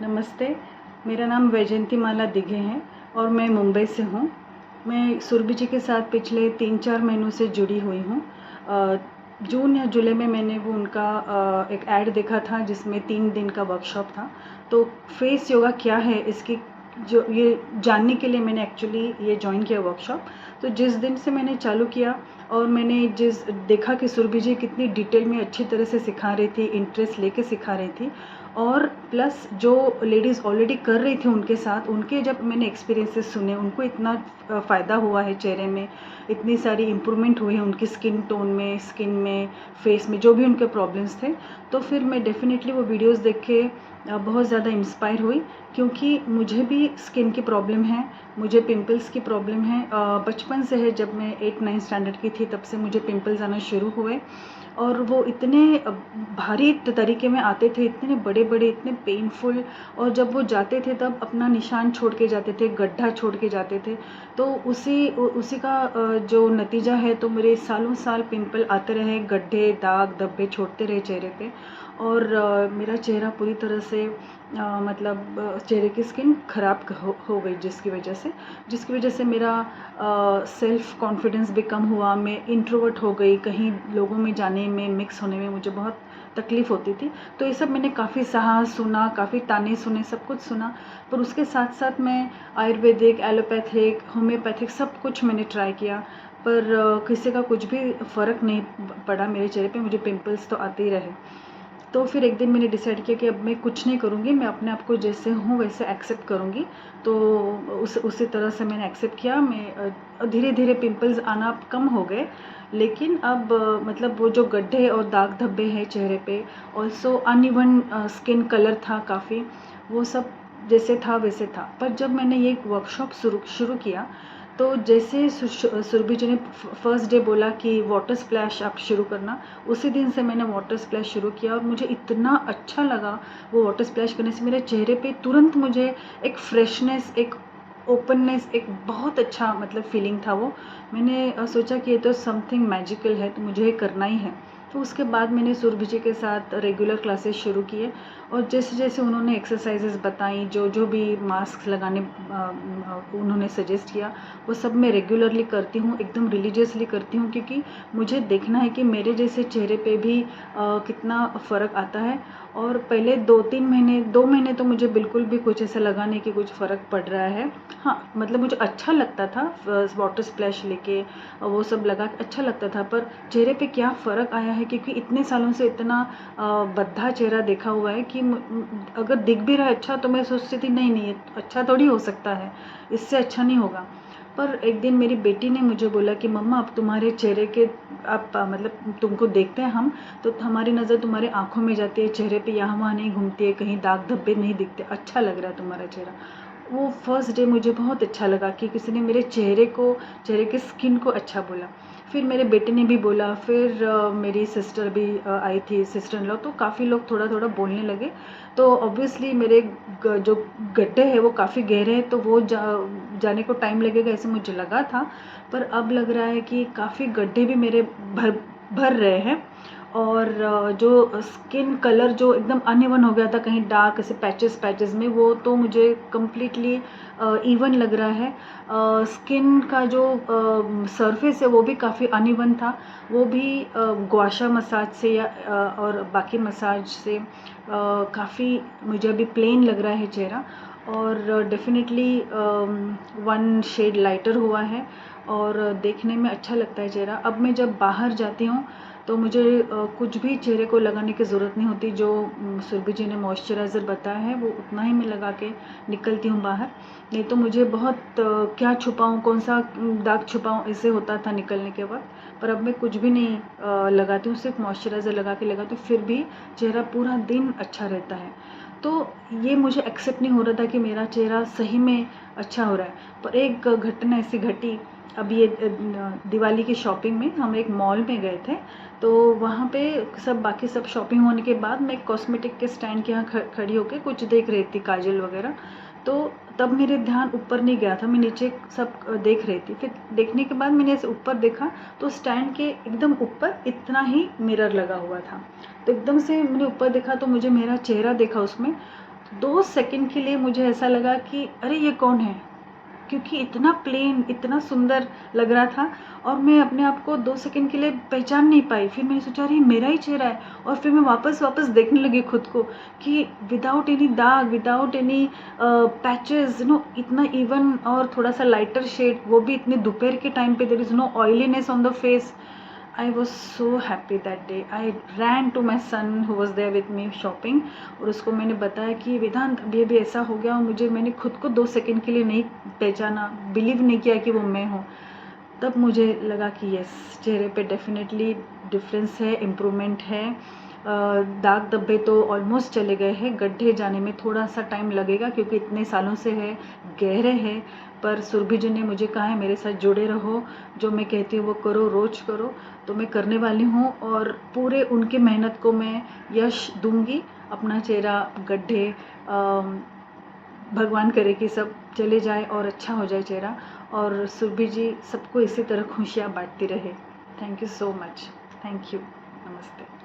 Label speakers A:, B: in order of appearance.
A: नमस्ते, मेरा नाम वैजयंती माला दिघे है और मैं मुंबई से हूँ। मैं सुरभि जी के साथ पिछले 3-4 महीनों से जुड़ी हुई हूँ। जून या जुलाई में मैंने वो उनका एक ऐड देखा था जिसमें 3 दिन का वर्कशॉप था। तो फेस योगा क्या है इसकी जो ये जानने के लिए मैंने एक्चुअली ये जॉइन किया वर्कशॉप। तो जिस दिन से मैंने चालू किया और मैंने जिस देखा कि सुरभि जी कितनी डिटेल में अच्छी तरह से सिखा रही थी, इंटरेस्ट लेके सिखा रही थी और प्लस जो लेडीज़ ऑलरेडी कर रही थी उनके साथ, उनके जब मैंने एक्सपीरियंसेस सुने, उनको इतना फ़ायदा हुआ है चेहरे में, इतनी सारी इम्प्रूवमेंट हुई है उनकी स्किन टोन में, स्किन में, फेस में, जो भी उनके प्रॉब्लम्स थे। तो फिर मैं डेफ़िनेटली वो वीडियोज़ देख के बहुत ज़्यादा इंस्पायर हुई, क्योंकि मुझे भी स्किन की प्रॉब्लम है, मुझे पिंपल्स की प्रॉब्लम है। बचपन से है, जब मैं 8-9 स्टैंडर्ड की थी तब से मुझे पिंपल्स आना शुरू हुए और वो इतने भारी तरीके में आते थे, इतने बड़े-बड़े, इतने पेनफुल, और जब वो जाते थे तब अपना निशान छोड़ के जाते थे, गड्ढा छोड़ के जाते थे। तो उसी का जो नतीजा है, तो मेरे सालों साल पिंपल आते रहे, गड्ढे, दाग, धब्बे छोड़ते रहे चेहरे पे और मेरा चेहरा पूरी तरह से मतलब चेहरे की स्किन ख़राब हो गई, जिसकी वजह से मेरा सेल्फ़ कॉन्फिडेंस भी कम हुआ। मैं इंट्रोवर्ट हो गई, कहीं लोगों में जाने में, मिक्स होने में मुझे बहुत तकलीफ़ होती थी। तो ये सब मैंने काफ़ी सहा, सुना, काफ़ी ताने सुने, सब कुछ सुना, पर उसके साथ-साथ मैं आयुर्वेदिक, एलोपैथिक, होम्योपैथिक सब कुछ मैंने ट्राई किया, पर किसी का कुछ भी फ़र्क नहीं पड़ा मेरे चेहरे पे, मुझे पिंपल्स तो आते ही रहे। तो फिर एक दिन मैंने डिसाइड किया कि अब मैं कुछ नहीं करूँगी, मैं अपने आप को जैसे हूँ वैसे एक्सेप्ट करूँगी। तो उसी तरह से मैंने एक्सेप्ट किया। मैं धीरे-धीरे पिंपल्स आना कम हो गए, लेकिन अब मतलब वो जो गड्ढे और दाग धब्बे हैं चेहरे पे, ऑल्सो अनइवन स्किन कलर था काफ़ी, वो सब जैसे था वैसे था। पर जब मैंने ये वर्कशॉप शुरू किया, तो जैसे सुरभि जी ने फर्स्ट डे बोला कि वाटर स्प्लैश आप शुरू करना, उसी दिन से मैंने वाटर स्प्लैश शुरू किया और मुझे इतना अच्छा लगा वो वाटर स्प्लैश करने से। मेरे चेहरे पे तुरंत मुझे एक फ्रेशनेस, एक ओपननेस, एक बहुत अच्छा मतलब फीलिंग था वो। मैंने सोचा कि ये तो समथिंग मैजिकल है, तो मुझे ये करना ही है। तो उसके बाद मैंने सुरभि जी के साथ रेगुलर क्लासेस शुरू किए और जैसे-जैसे उन्होंने एक्सरसाइज़ेज़ बताई, जो भी मास्क लगाने उन्होंने सजेस्ट किया, वो सब मैं रेगुलरली करती हूँ, एकदम रिलीजियसली करती हूँ, क्योंकि मुझे देखना है कि मेरे जैसे चेहरे पे भी कितना फ़र्क आता है। और पहले 2-3 महीने, 2 महीने तो मुझे बिल्कुल भी कुछ ऐसा लगा नहीं कि कुछ फ़र्क पड़ रहा है। हाँ, मतलब मुझे अच्छा लगता था वाटर स्प्लैश लेके, वो सब लगा के अच्छा लगता था, पर चेहरे पे क्या फ़र्क आया है, क्योंकि इतने सालों से इतना भद्दा चेहरा देखा हुआ है कि अगर दिख भी रहा है अच्छा, तो मैं सोचती थी नहीं, अच्छा थोड़ी हो सकता है, इससे अच्छा नहीं होगा। पर एक दिन मेरी बेटी ने मुझे बोला कि मम्मा, अब तुम्हारे चेहरे के आप मतलब तुमको देखते हैं हम, तो हमारी नज़र तुम्हारे आँखों में जाती है, चेहरे पे यहाँ-वहाँ नहीं घूमती है, कहीं दाग धब्बे नहीं दिखते, अच्छा लग रहा है तुम्हारा चेहरा। वो फर्स्ट डे मुझे बहुत अच्छा लगा कि किसी ने मेरे चेहरे की स्किन को अच्छा बोला। फिर मेरे बेटे ने भी बोला, फिर मेरी सिस्टर भी आई थी, सिस्टर इन लॉ, तो काफ़ी लोग थोड़ा-थोड़ा बोलने लगे। तो ऑब्वियसली मेरे जो गड्ढे हैं वो काफ़ी गहरे हैं, तो वो जाने को टाइम लगेगा ऐसे मुझे लगा था, पर अब लग रहा है कि काफ़ी गड्ढे भी मेरे भर भर रहे हैं और जो स्किन कलर जो एकदम अनइवन हो गया था, कहीं डार्क ऐसे पैचेस में, वो तो मुझे कम्प्लीटली इवन लग रहा है। स्किन का जो सरफेस है वो भी काफ़ी अनइवन था, वो भी गुआशा मसाज से या और बाकी मसाज से काफ़ी मुझे अभी प्लेन लग रहा है चेहरा, और डेफ़िनेटली 1 शेड लाइटर हुआ है और देखने में अच्छा लगता है चेहरा। अब मैं जब बाहर जाती हूँ, तो मुझे कुछ भी चेहरे को लगाने की ज़रूरत नहीं होती, जो सुरभि जी ने मॉइस्चराइज़र बताया है वो उतना ही मैं लगा के निकलती हूँ बाहर। नहीं तो मुझे बहुत क्या छुपाऊँ, कौन-सा दाग छुपाऊँ, ऐसे होता था निकलने के वक़्त। पर अब मैं कुछ भी नहीं लगाती हूँ, सिर्फ़ मॉइस्चराइज़र लगा के लगाती हूँ, फिर भी चेहरा पूरा दिन अच्छा रहता है। तो ये मुझे एक्सेप्ट नहीं हो रहा था कि मेरा चेहरा सही में अच्छा हो रहा है। पर एक घटना ऐसी घटी, अब ये दिवाली की शॉपिंग में हम एक मॉल में गए थे, तो वहाँ पे बाकी सब शॉपिंग होने के बाद मैं कॉस्मेटिक के स्टैंड के यहाँ खड़ी होके कुछ देख रही थी, काजल वगैरह। तो तब मेरे ध्यान ऊपर नहीं गया था, मैं नीचे सब देख रही थी। फिर देखने के बाद मैंने ऐसे ऊपर देखा, तो स्टैंड के एकदम ऊपर इतना ही मिरर लगा हुआ था। तो एकदम से मैंने ऊपर देखा, तो मुझे मेरा चेहरा देखा उसमें, 2 सेकंड के लिए मुझे ऐसा लगा कि अरे ये कौन है? क्योंकि इतना प्लेन, इतना सुंदर लग रहा था और मैं अपने आप को 2 सेकंड के लिए पहचान नहीं पाई। फिर मैंने सोचा अरे ये मेरा ही चेहरा है, और फिर मैं वापस देखने लगी खुद को कि विदाउट एनी दाग, विदाउट एनी पैचेज़, इतना इवन और थोड़ा-सा लाइटर शेड, वो भी इतने दोपहर के टाइम पे, there is no oiliness on the face. I was so happy that day. I ran to my son who was there with me shopping, और उसको मैंने बताया कि वेदांत अभी ऐसा हो गया, और मैंने खुद को 2 सेकंड के लिए नहीं पहचाना, बिलीव नहीं किया कि वो मैं हूँ। तब मुझे लगा कि यस, चेहरे पे डेफिनेटली डिफरेंस है, इम्प्रूवमेंट है। दाग धब्बे तो ऑलमोस्ट चले गए हैं, गड्ढे जाने में थोड़ा सा टाइम लगेगा क्योंकि इतने सालों से है, गहरे हैं। पर सुरभि जी ने मुझे कहा है मेरे साथ जुड़े रहो, जो मैं कहती हूँ वो करो, रोज़ करो, तो मैं करने वाली हूँ और पूरे उनके मेहनत को मैं यश दूंगी। अपना चेहरा, गड्ढे, भगवान करे कि सब चले जाए और अच्छा हो जाए चेहरा, और सुरभि जी सबको इसी तरह खुशियाँ बांटती रहे। Thank you so much. Thank you. नमस्ते।